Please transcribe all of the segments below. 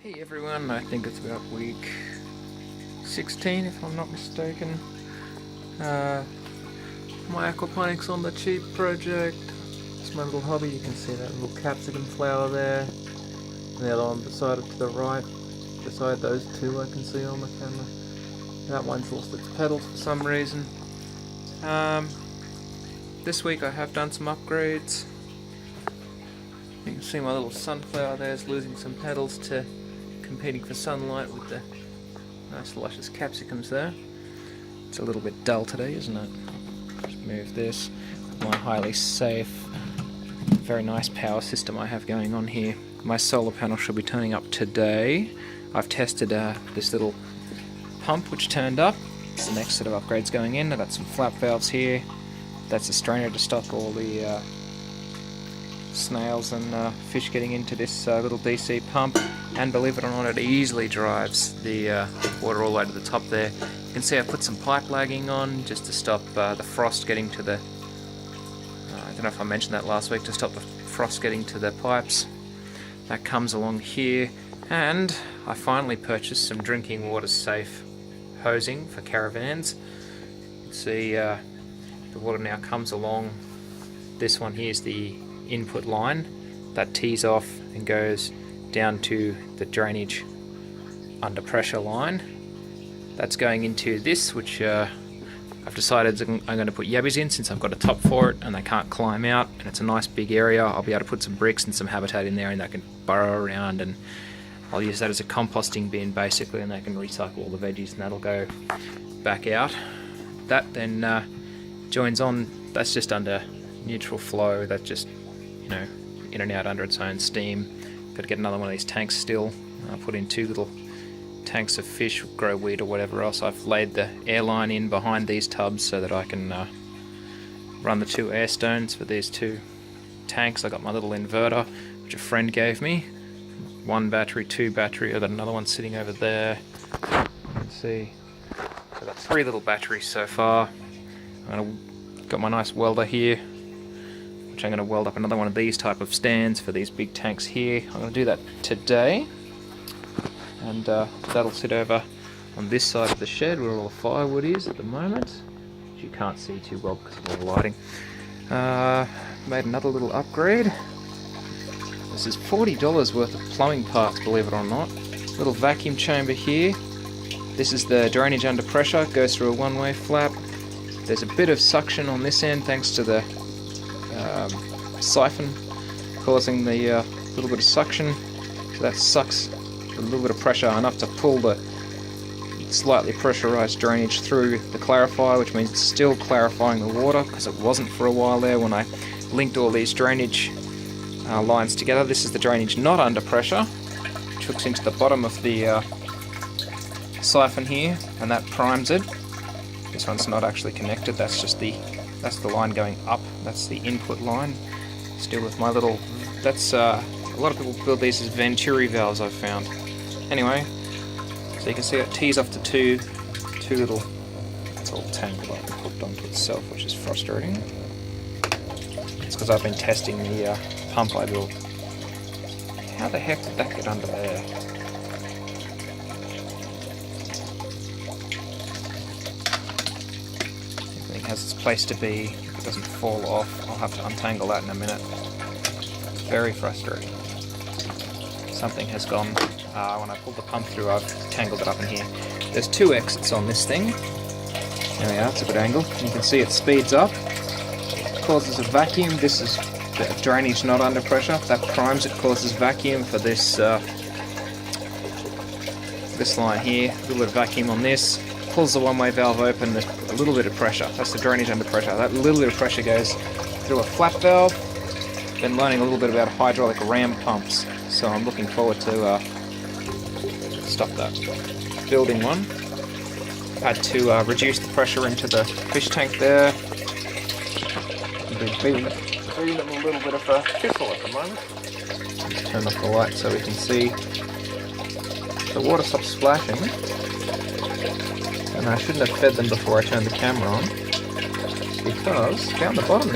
Hey everyone, I think it's about week 16 if I'm not mistaken. My Aquaponics on the cheap project. It's my little hobby. You can see that little capsicum flower there. And the other one beside it to the right. Beside those two I can see on the camera. That one's lost its petals for some reason. This week I have done some upgrades. You can see my little sunflower there is losing some petals to competing for sunlight with the nice luscious capsicums there. It's a little bit dull today, isn't it? Just move this. My highly safe, very nice power system I have going on here. My solar panel should be turning up today. I've tested this little pump which turned up. It's the next set of upgrades going in. I've got some flap valves here. That's a strainer to stop all the snails and fish getting into this little DC pump, and believe it or not, it easily drives the water all the way to the top there. You can see I put some pipe lagging on just to stop the frost getting to the I don't know if I mentioned that last week, to stop the frost getting to the pipes. That comes along here, and I finally purchased some drinking water safe hosing for caravans. You can see the water now comes along. This one here is the input line that tees off and goes down to the drainage under pressure line. That's going into this, which I've decided I'm going to put yabbies in since I've got a top for it and they can't climb out, and it's a nice big area. I'll be able to put some bricks and some habitat in there, and they can burrow around, and I'll use that as a composting bin basically, and they can recycle all the veggies and that'll go back out. That then joins on, that's just under neutral flow, that just, you know, in and out under its own steam. Got to get another one of these tanks still. I'll put in 2 little tanks of fish, grow weed or whatever else. I've laid the air line in behind these tubs so that I can run the 2 air stones for these 2 tanks. I got my little inverter which a friend gave me. 1 battery, 2 battery. I've got another one sitting over there. You can see I've got 3 little batteries so far. Got my nice welder here, which I'm going to weld up another one of these type of stands for these big tanks here. I'm going to do that today, and that'll sit over on this side of the shed where all the firewood is at the moment, which you can't see too well because of all the lighting. Made another little upgrade. This is $40 worth of plumbing parts, believe it or not. Little vacuum chamber here. This is the drainage under pressure, goes through a one-way flap. There's a bit of suction on this end thanks to the siphon causing the little bit of suction, so that sucks a little bit of pressure, enough to pull the slightly pressurized drainage through the clarifier, which means it's still clarifying the water because it wasn't for a while there when I linked all these drainage lines together. This is the drainage not under pressure, which hooks into the bottom of the siphon here, and that primes it. This one's not actually connected, that's the line going up, that's the input line. Still with my little, that's a lot of people build these as Venturi valves I've found. Anyway, so you can see it tees off to two little, it's all tangled up and hooked onto itself, which is frustrating. It's because I've been testing the pump I built. How the heck did that get under there? Everything has its place to be. If it doesn't fall off, I'll have to untangle that in a minute. It's very frustrating. Something has gone, when I pulled the pump through, I've tangled it up in here. There's 2 exits on this thing. There we are, it's a good angle. You can see it speeds up. It causes a vacuum. This is the drainage not under pressure. That primes it, causes vacuum for this this line here. A little bit of vacuum on this. Pulls the one-way valve open, there's a little bit of pressure. That's the drainage under pressure. That little bit of pressure goes through a flap valve. Been learning a little bit about hydraulic ram pumps, so I'm looking forward to building one. Had to reduce the pressure into the fish tank there. Feeling a little bit of a Phill at the moment. Just turn off the light so we can see. The water stops splashing. And I shouldn't have fed them before I turned the camera on, because down the bottom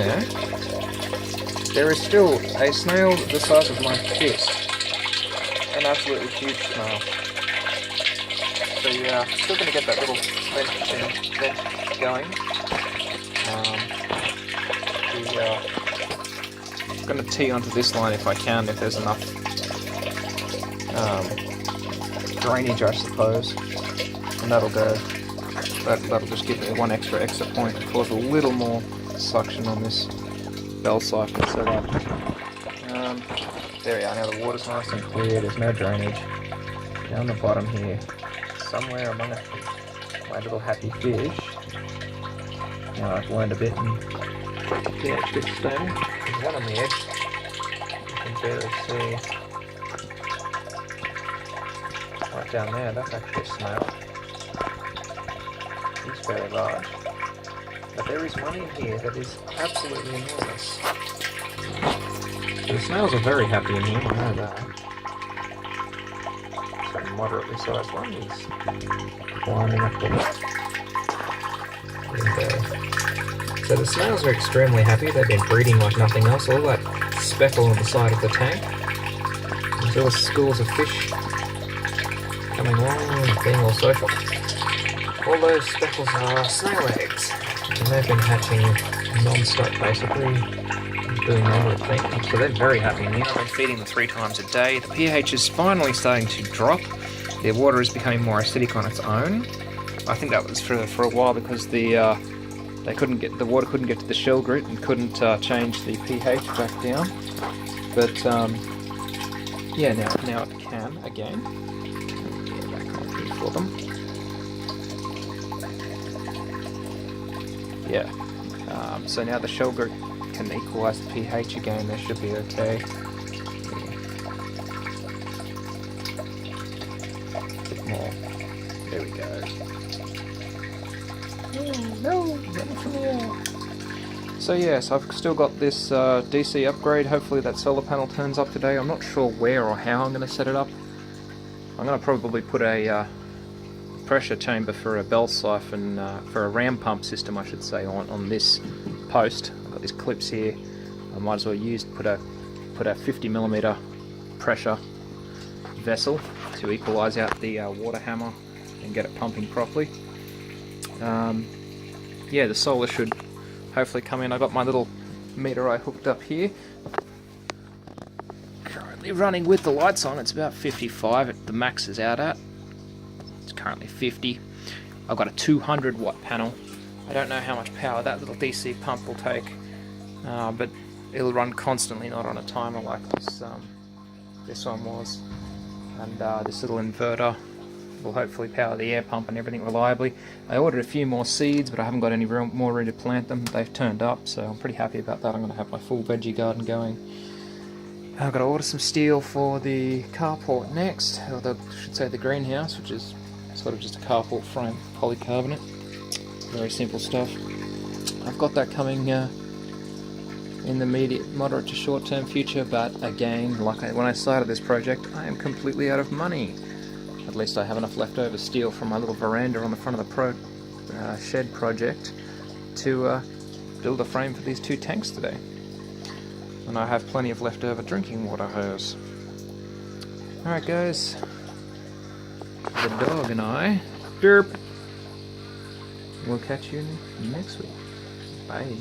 there is still a snail the size of my fist an absolutely huge smell. So yeah, still going to get that little vent going. I'm going to tee onto this line if I can, if there's enough drainage, I suppose, and that'll go. That'll just give me one extra exit point and cause a little more suction on this bell siphon setup. There we are. Now the water's nice and clear. There's no drainage. Down the bottom here, somewhere among my little happy fish. Now I've learned a bit and pH gets stable. There's one on the edge. You can barely see. Right down there, that's actually a snail. He's very large. But there is one in here that is absolutely enormous. So the snails are very happy in here, I know that. So a moderately sized one is climbing up the wall. So the snails are extremely happy. They've been breeding like nothing else. All that speckle on the side of the tank. There's all schools of fish coming along, being all social. All those speckles are snail eggs, and they've been hatching non-stop basically, doing moderate things, so they're very happy in here. I've been feeding them 3 times a day. The pH is finally starting to drop. Their water is becoming more acidic on its own. I think that was for a while because the water couldn't get to the shell grit and couldn't change the pH back down. But yeah, now it can again. Get back on here for them. Yeah, so now the shell grit can equalise the pH again, they should be okay. A bit more. There we go. Oh, no, get it from the air. So yes, I've still got this DC upgrade. Hopefully that solar panel turns up today. I'm not sure where or how I'm going to set it up. I'm going to probably put a pressure chamber for a bell siphon, for a ram pump system I should say, on this post. I've got these clips here. I might as well put a 50mm pressure vessel to equalise out the water hammer and get it pumping properly. Yeah, the solar should hopefully come in. I got my little meter I hooked up here. Currently running with the lights on. It's about 55. The max is out at. Currently 50. I've got a 200 watt panel. I don't know how much power that little DC pump will take, but it'll run constantly, not on a timer like this one was. And this little inverter will hopefully power the air pump and everything reliably. I ordered a few more seeds, but I haven't got any more ready to plant them. They've turned up, so I'm pretty happy about that. I'm going to have my full veggie garden going. I've got to order some steel for the carport next, or I should say the greenhouse, which is sort of just a carport frame, polycarbonate. Very simple stuff. I've got that coming in the moderate to short-term future, but again, when I started this project, I am completely out of money. At least I have enough leftover steel from my little veranda on the front of the shed project to build a frame for these 2 tanks today. And I have plenty of leftover drinking water hose. Alright guys, the dog and I, derp. We'll catch you next week. Bye.